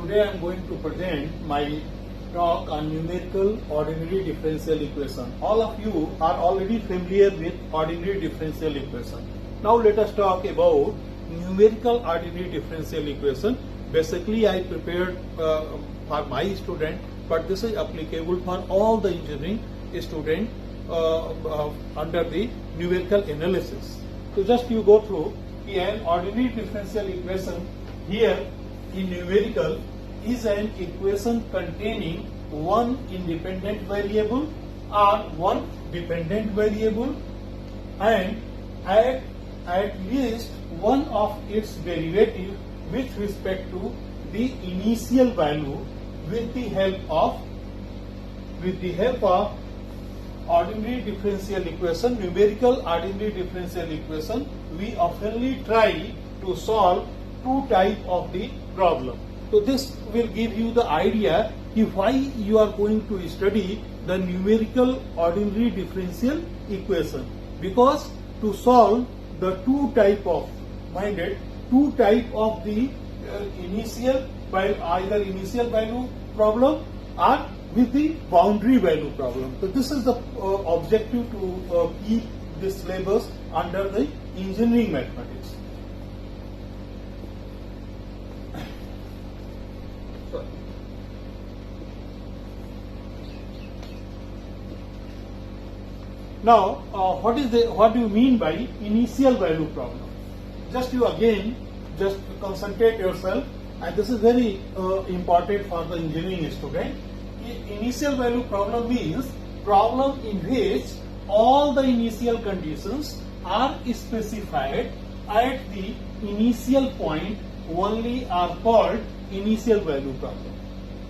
Today I am going to present my talk on numerical ordinary differential equation. All of you are already familiar with ordinary differential equation. Now let us talk about numerical ordinary differential equation. Basically I prepared for my student, but this is applicable for all the engineering student under the numerical analysis. So just you go through an ordinary differential equation here in numerical is an equation containing one independent variable or one dependent variable and at least one of its derivative with respect to the initial value with the help of ordinary differential equation, numerical ordinary differential equation. We oftenly try to solve two types of the problem. So this will give you the idea why you are going to study the numerical ordinary differential equation, because to solve the two type of the initial value, either initial value problem or with the boundary value problem. So this is the objective to keep this syllabus under the engineering mathematics. Now, what do you mean by initial value problem? Just you again, just concentrate yourself, and this is very important for the engineering student. Initial value problem means problem in which all the initial conditions are specified at the initial point only are called initial value problem.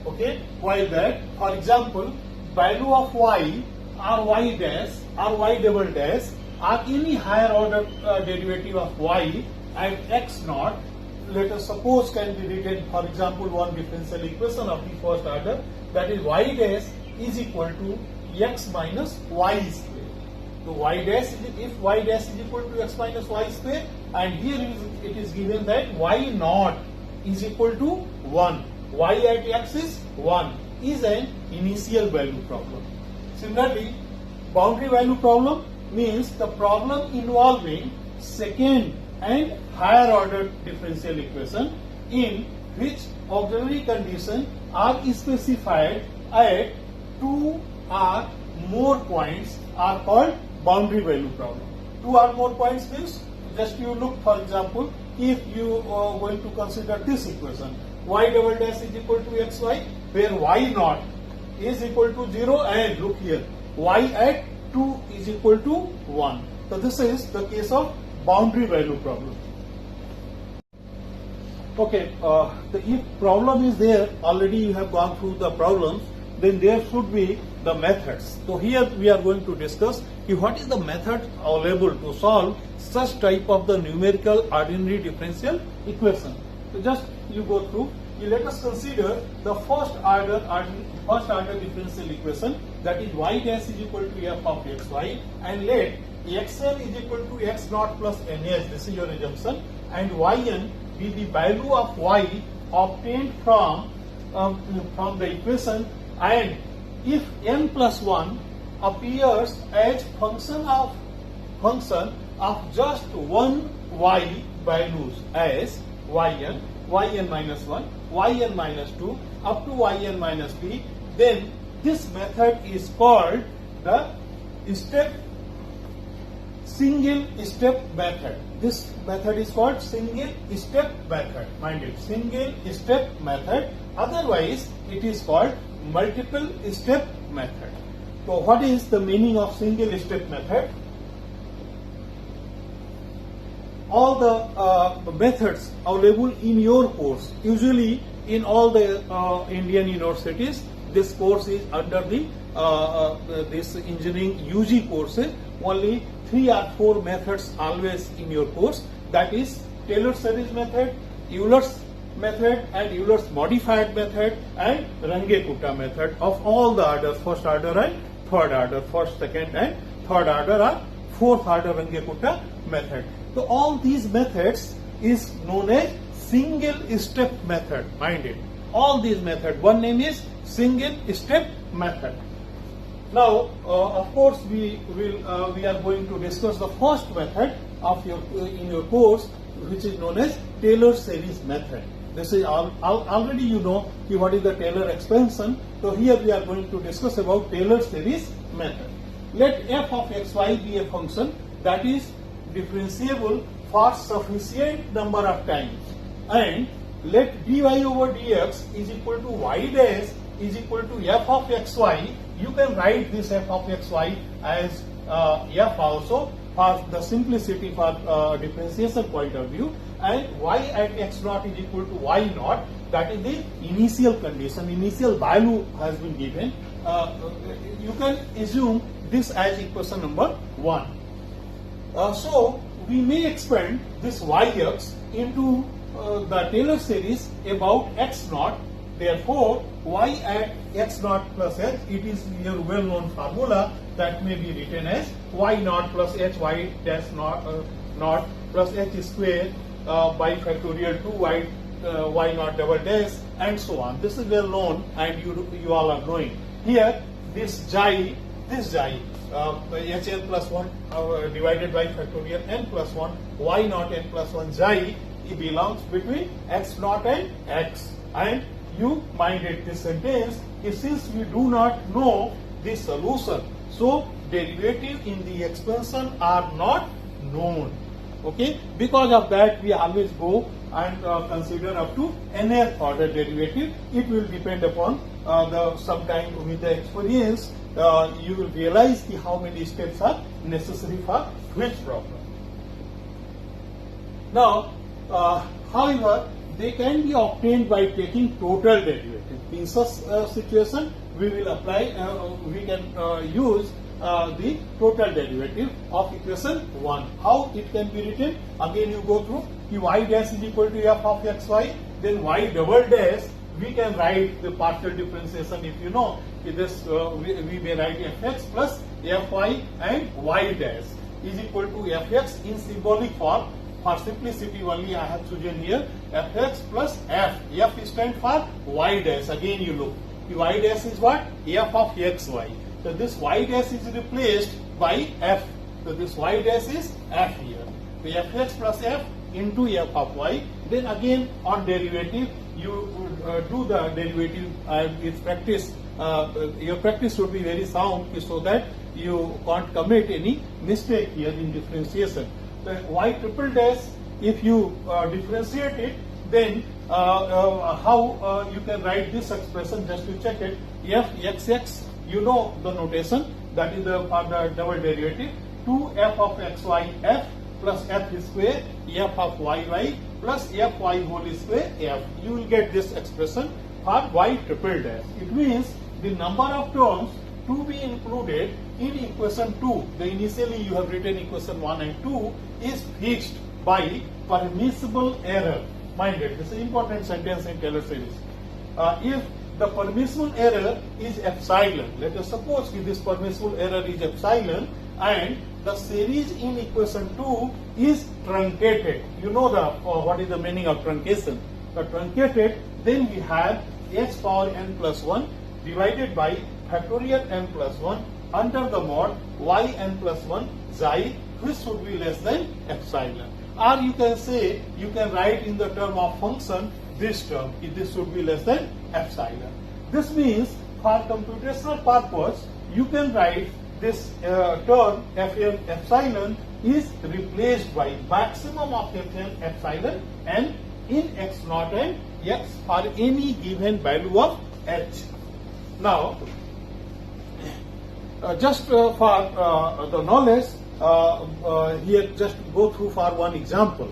Okay? While that, for example, value of y or y dash or y double dash or any higher order derivative of y at x naught, let us suppose can be written, for example, one differential equation of the first order, that is y dash is equal to x minus y square. So y dash if y dash is equal to x minus y square, and here it is given that y naught is equal to 1. Y at x is 1 is an initial value problem. Similarly, boundary value problem means the problem involving second and higher order differential equation in which auxiliary conditions are specified at two or more points are called boundary value problem. Two or more points means, just you look, for example, if you are going to consider this equation, y double dash is equal to xy, where y naught is equal to 0, and look here, y at 2 is equal to 1. So this is the case of boundary value problem. Okay, if problem is there, already you have gone through the problems, then there should be the methods. So here we are going to discuss what is the method available to solve such type of the numerical ordinary differential equation. So just you go through. Let us consider the first order differential equation, that is y dash is equal to f of xy, and let xn is equal to x naught plus nh, this is your assumption, and yn be the value of y obtained from the equation, and if n plus 1 appears as function of just one y values as yn minus 1, yn minus 2, up to yn minus 3, then this method is called the single step method. This method is called single step method. Mind it, single step method. Otherwise, it is called multiple step method. So, what is the meaning of single step method? All the methods available in your course, usually in all the Indian universities, this course is under the this engineering UG courses. Only 3 or 4 methods always in your course, that is Taylor series method, Euler's method and Euler's modified method and Runge-Kutta method of all the orders, first order and third order, first, second and third order or fourth order Runge-Kutta method. So all these methods is known as single step method, mind it. all these methods. One name is single step method. Now, of course, we are going to discuss the first method of in your course, which is known as Taylor series method. This is already you know what is the Taylor expansion. So here we are going to discuss about Taylor series method. Let f of xy be a function that is differentiable for sufficient number of times, and let dy over dx is equal to y dash is equal to f of xy. You can write this f of xy as f also for the simplicity for differentiation point of view, and y at x naught is equal to y naught. That is the initial condition, initial value has been given. You can assume this as equation number 1. So we may expand this yx into the Taylor series about x naught. Therefore, y at x naught plus h, it is your well-known formula that may be written as y naught plus h y dash naught plus h square by factorial 2y y naught double dash and so on. This is well known and you all are knowing. Here, this hn plus 1 divided by factorial n plus 1 y naught n plus 1 xi, it belongs between x naught and x. And you minded this sentence is since we do not know the solution, so derivative in the expansion are not known. Okay, because of that we always go and consider up to nth order derivative. It will depend upon the sometime with the experience you will realize how many steps are necessary for which problem. Now, however, they can be obtained by taking total derivative. In such situation, we will apply, we can use the total derivative of equation 1. How it can be written? Again, you go through y dash is equal to f of xy, then y double dash. We can write the partial differentiation. If you know this, we may write fx plus fy and y dash is equal to fx in symbolic form. For simplicity only I have chosen here fx plus f. F stands for y dash. Again you look. Y dash is what? F of xy. So this y dash is replaced by f. So this y dash is f here. So fx plus f into f of y. Then again on derivative you do the derivative with practice. Your practice should be very sound so that you can't commit any mistake here in differentiation. The y triple dash, if you differentiate it, then how you can write this expression, just to check it. F xx, you know the notation, that is for the double derivative, 2f of xy f plus f square f of yy plus fy whole square f. You will get this expression for y triple dash. It means the number of terms to be included in equation 2, the initially you have written equation 1 and 2 is fixed by permissible error. Mind it, this is important sentence in Taylor series. If the permissible error is epsilon, let us suppose this permissible error is epsilon and the series in equation 2 is truncated. You know the what is the meaning of truncation. The truncated, then we have h power n plus 1 divided by factorial n plus 1 under the mod yn plus 1 xi, which should be less than epsilon. Or you can say, you can write in the term of function this term, this should be less than epsilon. This means for computational purpose, you can write this term fn epsilon is replaced by maximum of fn epsilon and in x naught and x for any given value of h. Now, just for the knowledge, here just go through for one example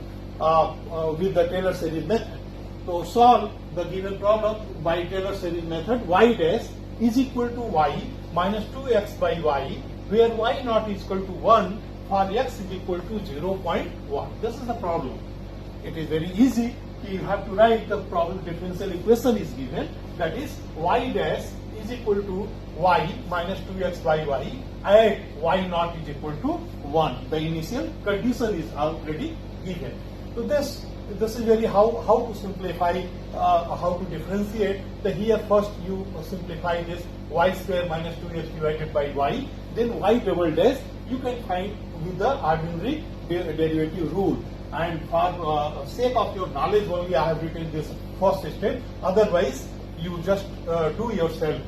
with the Taylor series method. To solve the given problem by Taylor series method, y dash is equal to y minus 2x by y, where y naught is equal to 1 for x is equal to 0.1. This is the problem. It is very easy. You have to write the problem differential equation is given, that is y dash is equal to y minus 2x by y and y naught is equal to 1. The initial condition is already given. So this this is very how to simplify, how to differentiate. Here first you simplify this y square minus 2x divided by y, then y double dash you can find with the ordinary derivative rule. And for sake of your knowledge only I have written this first step, otherwise you just do yourself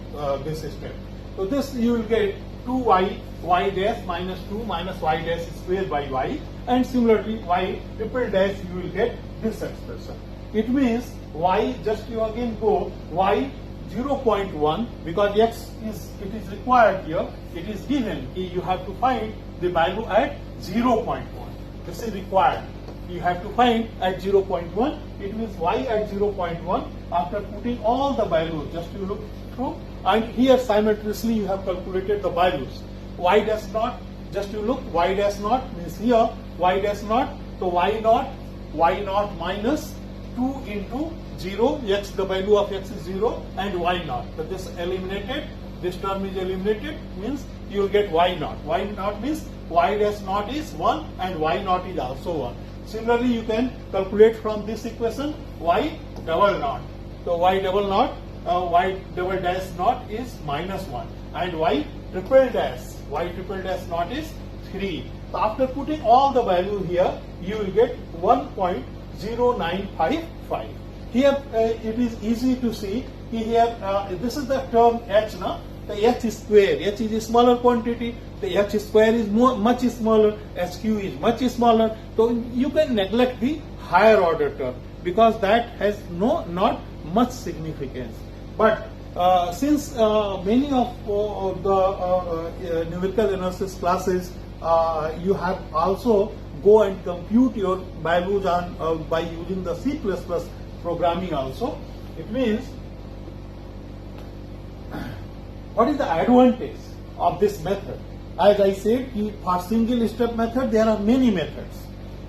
this step. So this you will get 2y y dash minus 2 minus y dash square by y, and similarly y triple dash you will get this expression. It means y, just you again go y 0.1, because x is required here, it is given, you have to find the value at 0.1. This is required. You have to find at 0.1. It means y at 0.1. After putting all the values, just you look through, and here simultaneously you have calculated the values. Y dash naught, just you look, y dash naught means here y dash naught, so y naught minus 2 into 0, x, the value of x is 0, and y naught. So this eliminated, this term is eliminated, means you will get y naught. Y naught means y dash naught is 1 and y naught is also 1. Similarly, you can calculate from this equation y double naught. So y double naught, y double dash naught is minus 1, and y triple dash naught is 3. So after putting all the value here, you will get 1.0955. Here it is easy to see. Here this is the term h now. The h square, h is a smaller quantity, the h square is much smaller, sq is much smaller. So you can neglect the higher order term because that has not much significance. But since many of the numerical analysis classes, you have also go and compute your values on by using the C++ programming also. It means, what is the advantage of this method? As I said, for single step method there are many methods.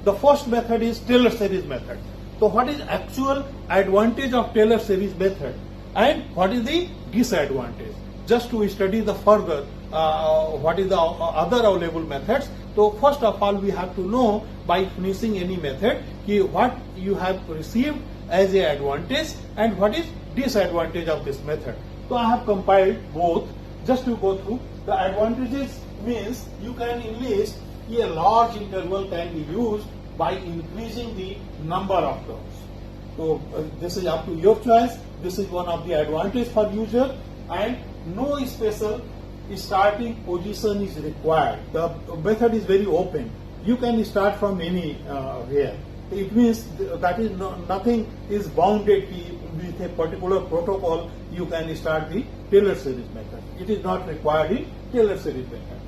The first method is Taylor series method. So what is actual advantage of Taylor series method and what is the disadvantage? Just to study the further what is the other available methods. So first of all we have to know by finishing any method what you have received as a advantage and what is disadvantage of this method. So I have compiled both. Just to go through the advantages means you can enlist a large interval can be used by increasing the number of terms. So this is up to your choice. This is one of the advantage for user, and no special starting position is required. The method is very open. You can start from anywhere. It means that is nothing is bounded with a particular protocol. You can start the Taylor series method. It is not required in Taylor series method.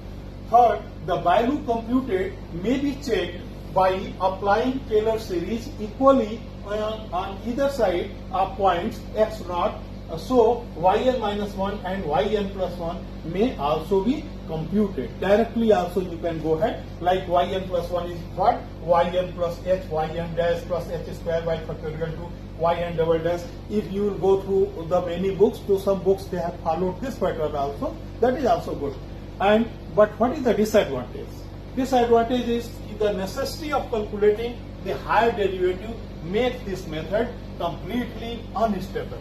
Third, the value computed may be checked by applying Taylor series equally on either side of points x naught. So yn minus 1 and yn plus 1 may also be computed. Directly also you can go ahead, like yn plus 1 is what? Yn plus h, yn dash plus h square by factorial to yn double dash. If you will go through the many books, to some books they have followed this pattern also, that is also good. And but what is the disadvantage? Disadvantage is the necessity of calculating the higher derivative makes this method completely unstable.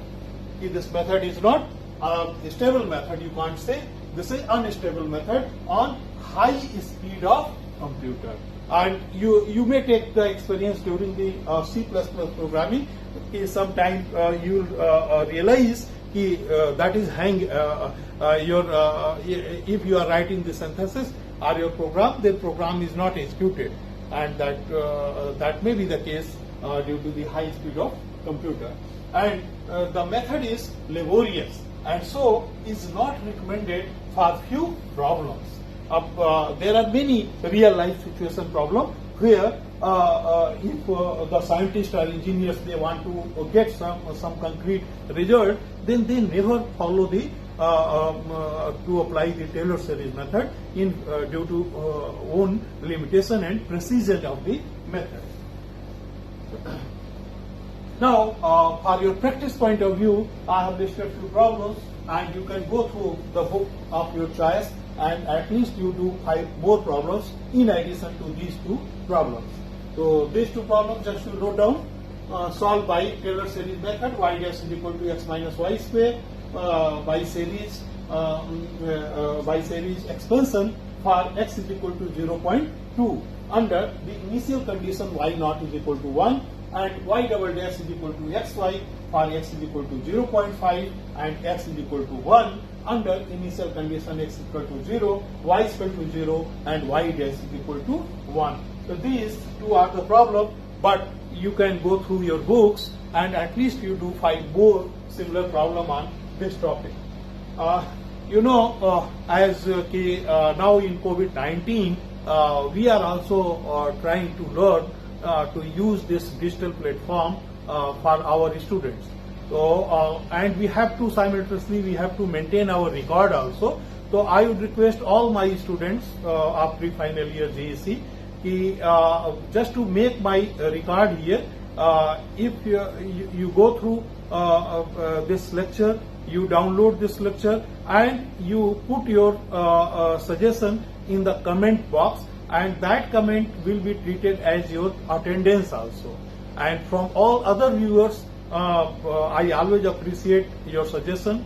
If this method is not a stable method, you can't say this is unstable method on high speed of computer. And you may take the experience during the C++ programming. Sometimes you will realize that is if you are writing the synthesis or your program, then program is not executed, and that may be the case due to the high speed of computer. And the method is laborious and so is not recommended for few problems. There are many real life situation problems where if the scientists or engineers they want to get some concrete result, then they never follow the to apply the Taylor series method due to own limitation and precision of the method. Now, for your practice point of view, I have listed few problems, and you can go through the book of your choice, and at least you do 5 more problems in addition to these 2 problems. So these 2 problems just you wrote down. solve by Taylor series method. Y dash is equal to x minus y square by series expansion for x is equal to 0.2 under the initial condition y naught is equal to 1 and y double dash is equal to xy for x is equal to 0.5 and x is equal to 1 under initial condition x equal to 0, y is equal to 0 and y dash is equal to 1. So these two are the problem, but you can go through your books and at least you do 5 more similar problem on this topic. As now in COVID-19, we are also trying to learn to use this digital platform for our students. So and we have to simultaneously maintain our record also. So I would request all my students of pre-final year JEC just to make my record here. If you go through this lecture, you download this lecture and you put your suggestion in the comment box, and that comment will be treated as your attendance also. And from all other viewers, I always appreciate your suggestion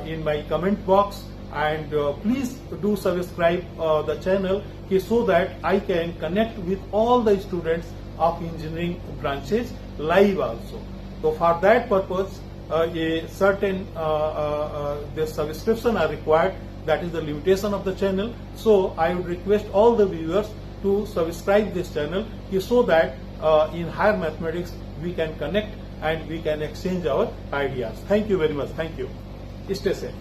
in my comment box, and please do subscribe the channel so that I can connect with all the students of engineering branches live also. So for that purpose, a certain the subscription are required. That is the limitation of the channel. So I would request all the viewers to subscribe this channel so that in higher mathematics we can connect and we can exchange our ideas. Thank you very much. Thank you. Stay safe.